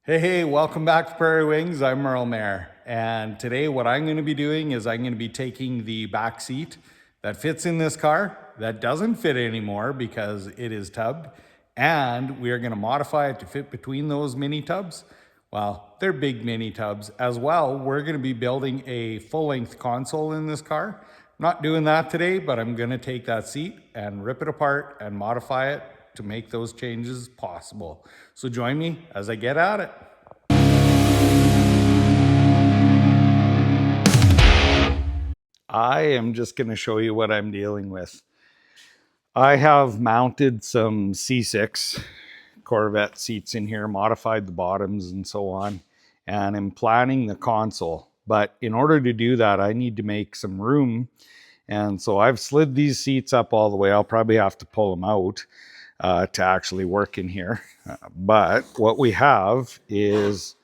Hey, welcome back to Prairie Wings. I'm Merle Mayer. And today what I'm going to be doing is I'm going to be taking the back seat that fits in this car that doesn't fit anymore because it is tubbed. And we are going to modify it to fit between those mini tubs. Well, they're big mini tubs as well. We're going to be building a full-length console in this car. I'm not doing that today, but I'm going to take that seat and rip it apart and modify it to make those changes possible. So join me as I get at it. I am just going to show you what I'm dealing with. I have mounted some C6 Corvette seats in here, modified the bottoms and so on, and I'm planning the console. But in order to do that, I need to make some room. And so I've slid these seats up all the way. I'll probably have to pull them out to actually work in here. But what we have is,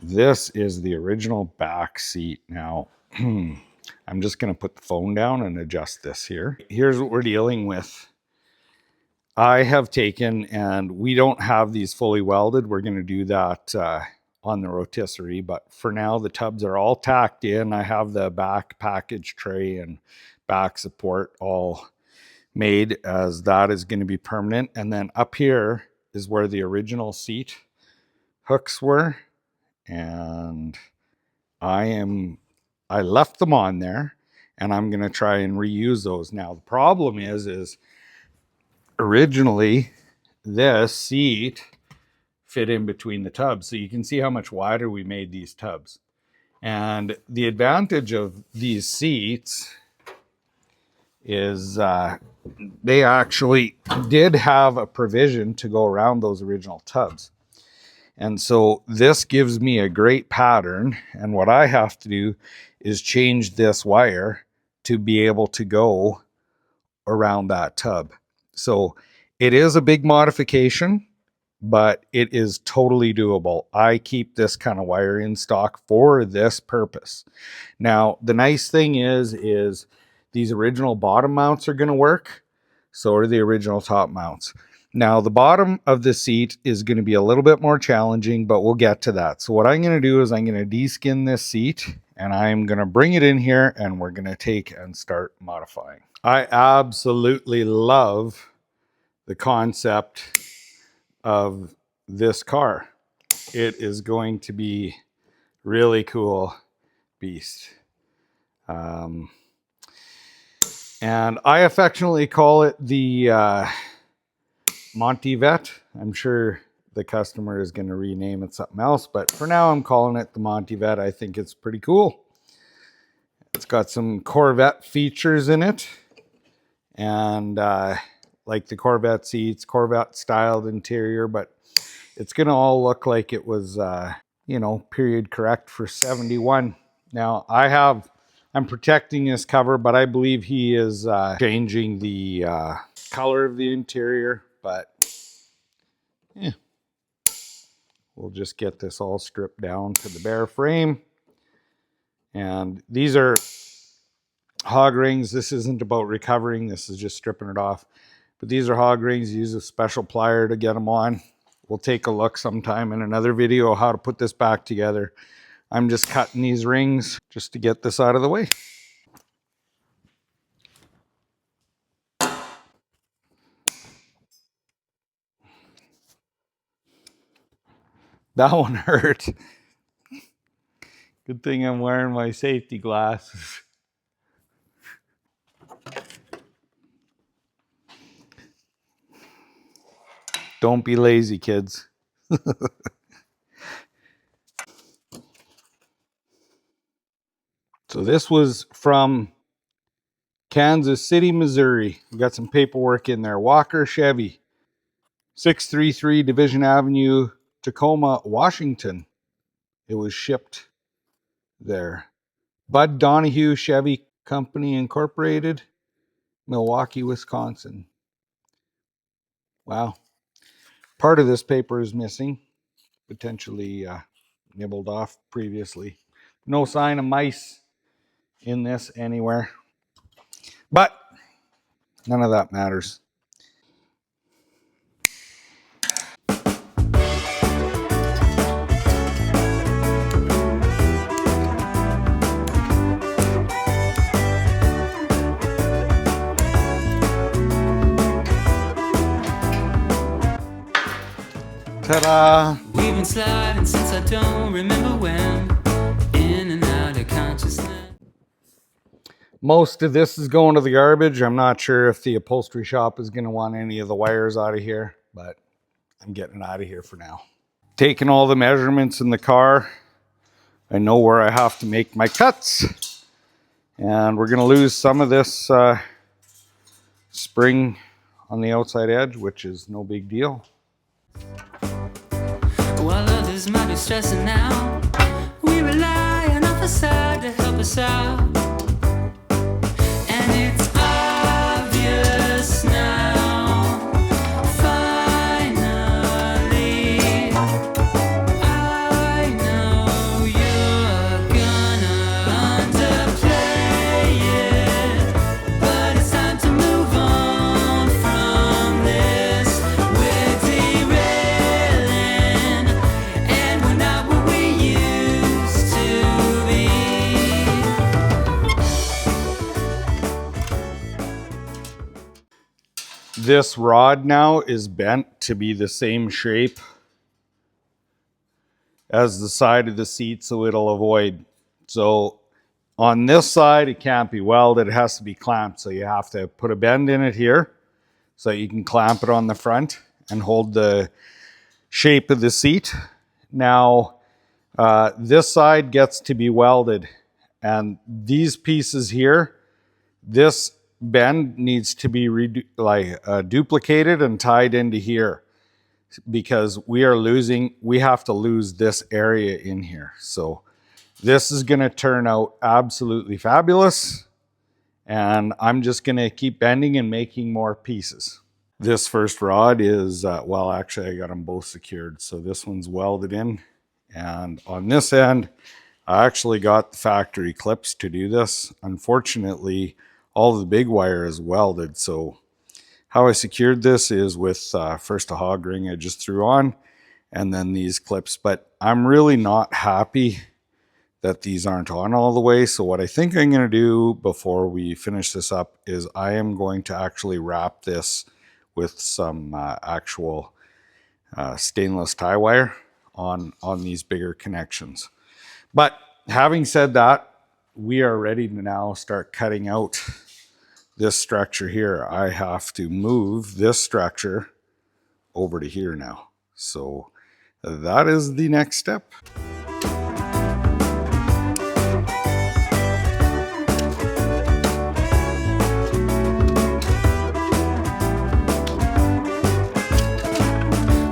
this is the original back seat. Now, I'm just going to put the phone down and adjust this here. Here's what we're dealing with. I have taken, and we don't have these fully welded. We're going to do that on the rotisserie, but for now the tubs are all tacked in. I have the back package tray and back support all made, as that is going to be permanent. And then up here is where the original seat hooks were, and I left them on there, and I'm going to try and reuse those. Now the problem is originally this seat fit in between the tubs, so you can see how much wider we made these tubs. And the advantage of these seats is they actually did have a provision to go around those original tubs. And so this gives me a great pattern, and what I have to do is change this wire to be able to go around that tub. So it is a big modification, but it is totally doable. I keep this kind of wire in stock for this purpose. Now, the nice thing is these original bottom mounts are going to work. So are the original top mounts. Now, the bottom of the seat is going to be a little bit more challenging, but we'll get to that. So what I'm going to do is I'm going to de-skin this seat, and I'm going to bring it in here, and we're going to take and start modifying. I absolutely love the concept of this car. It is going to be really cool beast. And I affectionately call it the Monte Vet. I'm sure the customer is going to rename it something else, but for now I'm calling it the Monte Vet. I think it's pretty cool. It's got some Corvette features in it, and like the Corvette seats, Corvette styled interior, but it's going to all look like it was, you know, period correct for 71. Now I'm protecting this cover, but I believe he is changing the color of the interior, but yeah, we'll just get this all stripped down to the bare frame. And these are hog rings. This isn't about recovering. This is just stripping it off. But these are hog rings. Use a special plier to get them on. We'll take a look sometime in another video how to put this back together. I'm just cutting these rings just to get this out of the way. That one hurt. Good thing I'm wearing my safety glasses. Don't be lazy, kids. So this was from Kansas City, Missouri. We got some paperwork in there. Walker Chevy, 633 Division Avenue, Tacoma, Washington. It was shipped there. Bud Donahue Chevy Company Incorporated, Milwaukee, Wisconsin. Wow. Part of this paper is missing, potentially nibbled off previously. No sign of mice in this anywhere, but none of that matters. Ta-da! We've been sliding since I don't remember when, in and out of consciousness. Most of this is going to the garbage. I'm not sure if the upholstery shop is going to want any of the wires out of here, but I'm getting it out of here for now. Taking all the measurements in the car. I know where I have to make my cuts. And we're going to lose some of this spring on the outside edge, which is no big deal. While others might be stressing out, we rely on our facade to help us out. And it's obvious now, finally, I know you're gonna underplay it, but it's time to move on from this. We're derailing, and we're not what we used to be. This rod now is bent to be the same shape as the side of the seat, so it'll avoid. So on this side, it can't be welded. It has to be clamped. So you have to put a bend in it here so you can clamp it on the front and hold the shape of the seat. Now, this side gets to be welded, and these pieces here, this bend needs to be duplicated and tied into here, because we have to lose this area in here. So this is going to turn out absolutely fabulous, and I'm just going to keep bending and making more pieces. This first rod is, well, actually I got them both secured. So this one's welded in, and on this end, I actually got the factory clips to do this. Unfortunately, all the big wire is welded. So how I secured this is with first a hog ring I just threw on, and then these clips. But I'm really not happy that these aren't on all the way. So what I think I'm going to do before we finish this up is I am going to actually wrap this with some actual stainless tie wire on these bigger connections. But having said that, we are ready to now start cutting out this structure here. I have to move this structure over to here now. So that is the next step.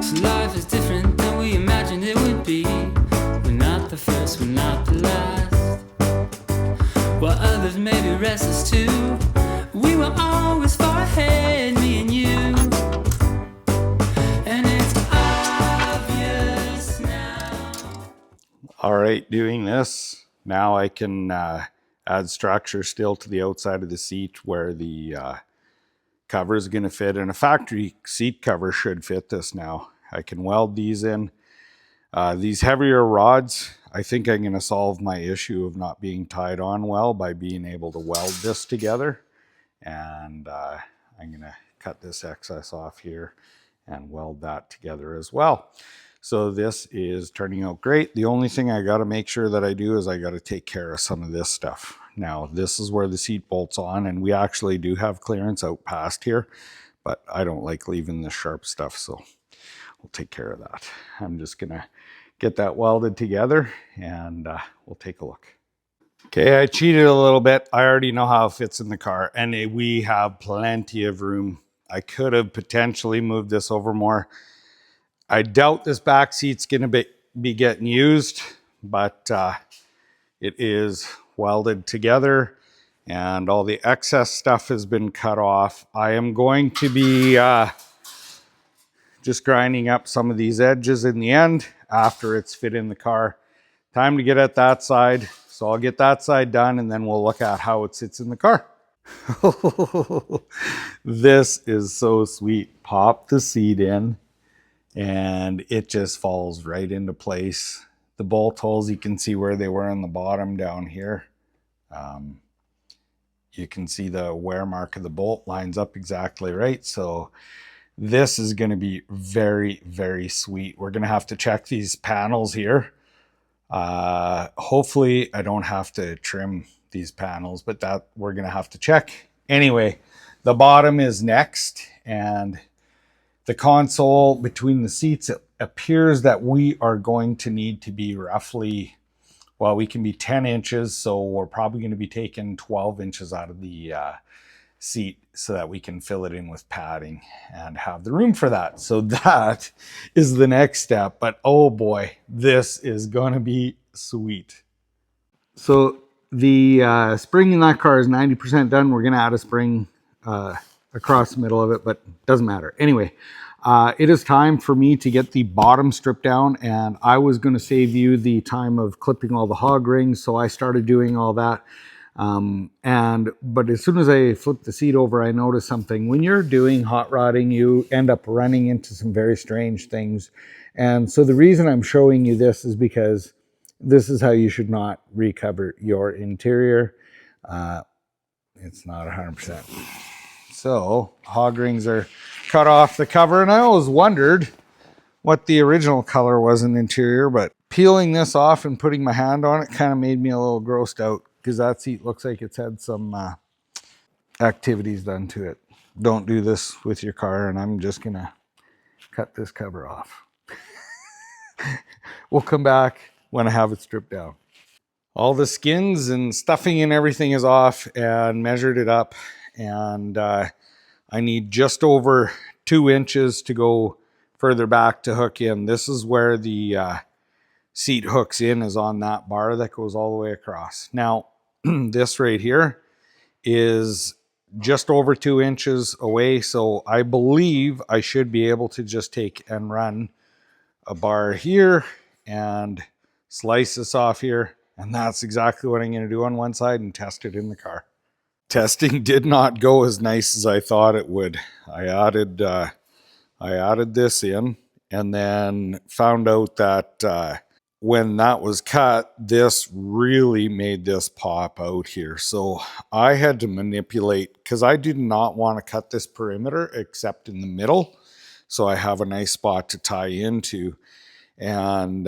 So life is different than we imagined it would be. We're not the first, we're not the last. While others may be restless too, we were always far ahead, me and you. And it's obvious now. All right, doing this, now I can add structure still to the outside of the seat where the cover is going to fit, and a factory seat cover should fit this now. I can weld these in. These heavier rods, I think I'm going to solve my issue of not being tied on well by being able to weld this together. And I'm going to cut this excess off here and weld that together as well. So this is turning out great. The only thing I got to make sure that I do is I got to take care of some of this stuff. Now, this is where the seat bolts on, and we actually do have clearance out past here, but I don't like leaving the sharp stuff, so we'll take care of that. I'm just going to get that welded together, and we'll take a look. Okay, I cheated a little bit. I already know how it fits in the car, and we have plenty of room. I could have potentially moved this over more. I doubt this back seat's going to be getting used, but it is welded together, and all the excess stuff has been cut off. I am going to be just grinding up some of these edges in the end after it's fit in the car. Time to get at that side. So I'll get that side done, and then we'll look at how it sits in the car. This is so sweet. Pop the seat in, and it just falls right into place. The bolt holes, you can see where they were on the bottom down here. You can see the wear mark of the bolt lines up exactly right. So This is going to be very, very sweet. We're going to have to check these panels here. Hopefully I don't have to trim these panels, but that we're going to have to check. Anyway, the bottom is next, and the console between the seats, it appears that we are going to need to be roughly, well, we can be 10 inches. So we're probably going to be taking 12 inches out of the seat so that we can fill it in with padding and have the room for that. So that is the next step. But oh boy, this is going to be sweet. So the spring in that car is 90% done. We're going to add a spring across the middle of it, but doesn't matter. Anyway, it is time for me to get the bottom stripped down, and I was going to save you the time of clipping all the hog rings, so I started doing all that. But as soon as I flipped the seat over, I noticed something. When you're doing hot rodding, you end up running into some very strange things. And so the reason I'm showing you this is because this is how you should not recover your interior. It's not 100%. So hog rings are cut off the cover, and I always wondered what the original color was in the interior, but peeling this off and putting my hand on it kind of made me a little grossed out, because that seat looks like it's had some activities done to it. Don't do this with your car, and I'm just gonna cut this cover off. We'll come back when I have it stripped down. All the skins and stuffing and everything is off, and measured it up, and I need just over 2 inches to go further back to hook in. This is where the seat hooks in, is on that bar that goes all the way across. Now, this right here is just over 2 inches away, so I believe I should be able to just take and run a bar here and slice this off here, and that's exactly what I'm going to do on one side and test it in the car. Testing did not go as nice as I thought it would. I added this in, and then found out that when that was cut, this really made this pop out here. So I had to manipulate, because I did not want to cut this perimeter except in the middle, so I have a nice spot to tie into. And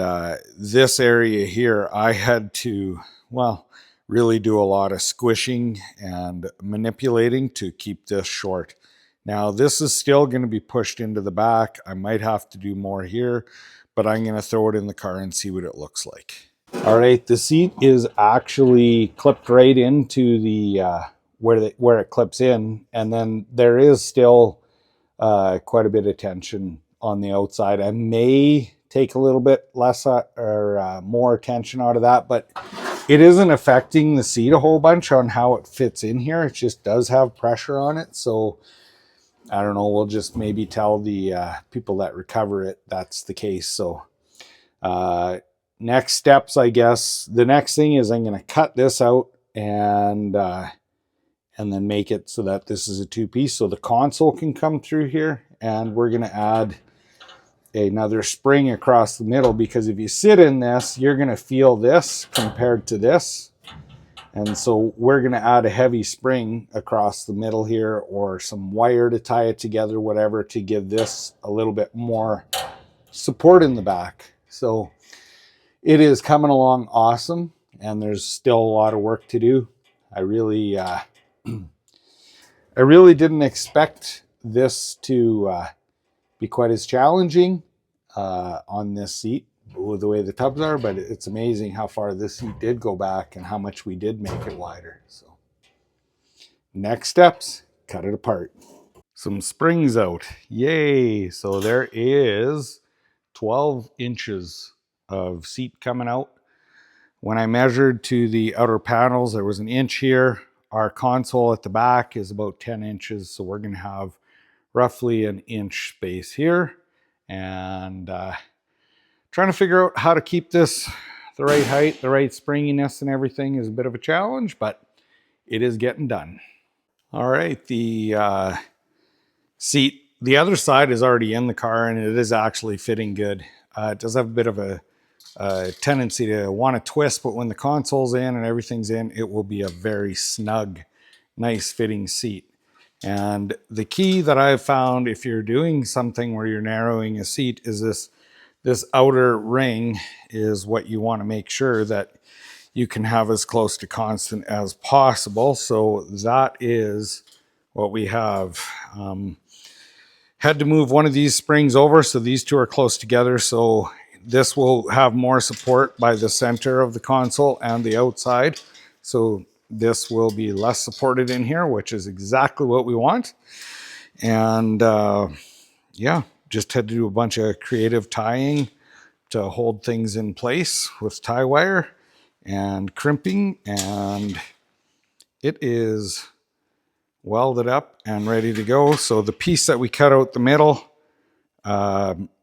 this area here, I had to, well, really do a lot of squishing and manipulating to keep this short. Now this is still going to be pushed into the back. I might have to do more here, but I'm going to throw it in the car and see what it looks like. All right, the seat is actually clipped right into the where it clips in, and then there is still quite a bit of tension on the outside. I may take a little bit less or more tension out of that, but it isn't affecting the seat a whole bunch on how it fits in here. It just does have pressure on it. So I don't know, we'll just maybe tell the people that recover it that's the case. So next steps, I guess, the next thing is I'm going to cut this out and then make it so that this is a two-piece, so the console can come through here, and we're going to add another spring across the middle, because if you sit in this, you're going to feel this compared to this. And so we're going to add a heavy spring across the middle here, or some wire to tie it together, whatever, to give this a little bit more support in the back. So it is coming along awesome, and there's still a lot of work to do. I really didn't expect this to be quite as challenging on this seat with the way the tubs are, but it's amazing how far this seat did go back and how much we did make it wider. So next steps, cut it apart. Some springs out, yay. So there is 12 inches of seat coming out. When I measured to the outer panels, there was an inch here. Our console at the back is about 10 inches, so we're going to have roughly an inch space here. And trying to figure out how to keep this the right height, the right springiness and everything is a bit of a challenge, but it is getting done. All right, the seat, the other side is already in the car, and it is actually fitting good. It does have a bit of a tendency to want to twist, but when the console's in and everything's in, it will be a very snug, nice fitting seat. And the key that I've found if you're doing something where you're narrowing a seat is this outer ring is what you want to make sure that you can have as close to constant as possible. So that is what we have. Had to move one of these springs over, so these two are close together. So this will have more support by the center of the console and the outside. So this will be less supported in here, which is exactly what we want. And yeah, just had to do a bunch of creative tying to hold things in place with tie wire and crimping, and it is welded up and ready to go. So the piece that we cut out the middle,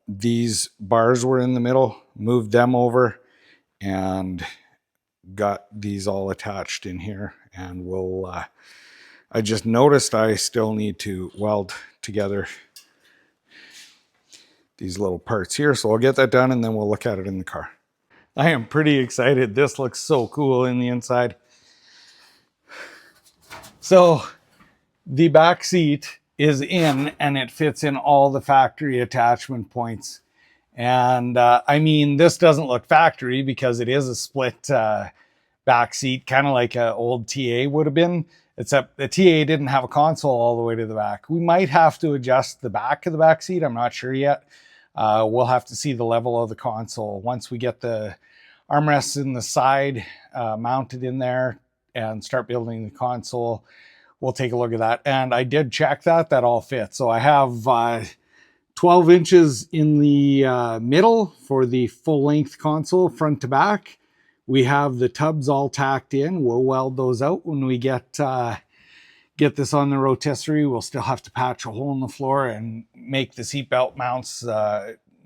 these bars were in the middle, moved them over and got these all attached in here. And we'll, I just noticed I still need to weld together these little parts here. So I'll get that done and then we'll look at it in the car. I am pretty excited. This looks so cool in the inside. So the back seat is in and it fits in all the factory attachment points. And I mean, this doesn't look factory because it is a split back seat, kind of like an old TA would have been, except the TA didn't have a console all the way to the back. We might have to adjust the back of the back seat. I'm not sure yet. We'll have to see the level of the console once we get the armrests in the side mounted in there and start building the console. We'll take a look at that. And I did check that all fits. So I have 12 inches in the middle for the full length console, front to back. We have the tubs all tacked in. We'll weld those out when we get this on the rotisserie. We'll still have to patch a hole in the floor and make the seatbelt mounts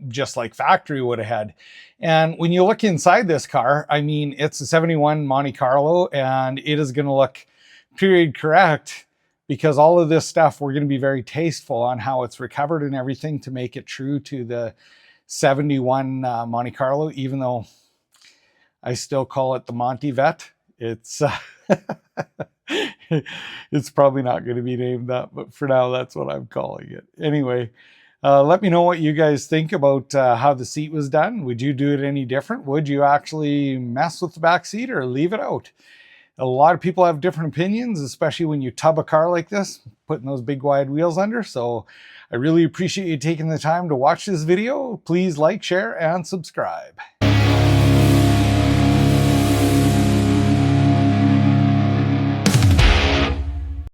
just like factory would have had. And when you look inside this car, I mean, it's a 71 Monte Carlo and it is going to look period correct because all of this stuff, we're going to be very tasteful on how it's recovered and everything to make it true to the 71 Monte Carlo, even though I still call it the Monte Vet. It's it's probably not going to be named that, but for now, that's what I'm calling it. Anyway, let me know what you guys think about how the seat was done. Would you do it any different? Would you actually mess with the back seat or leave it out? A lot of people have different opinions, especially when you tub a car like this, putting those big wide wheels under. So I really appreciate you taking the time to watch this video. Please like, share, and subscribe.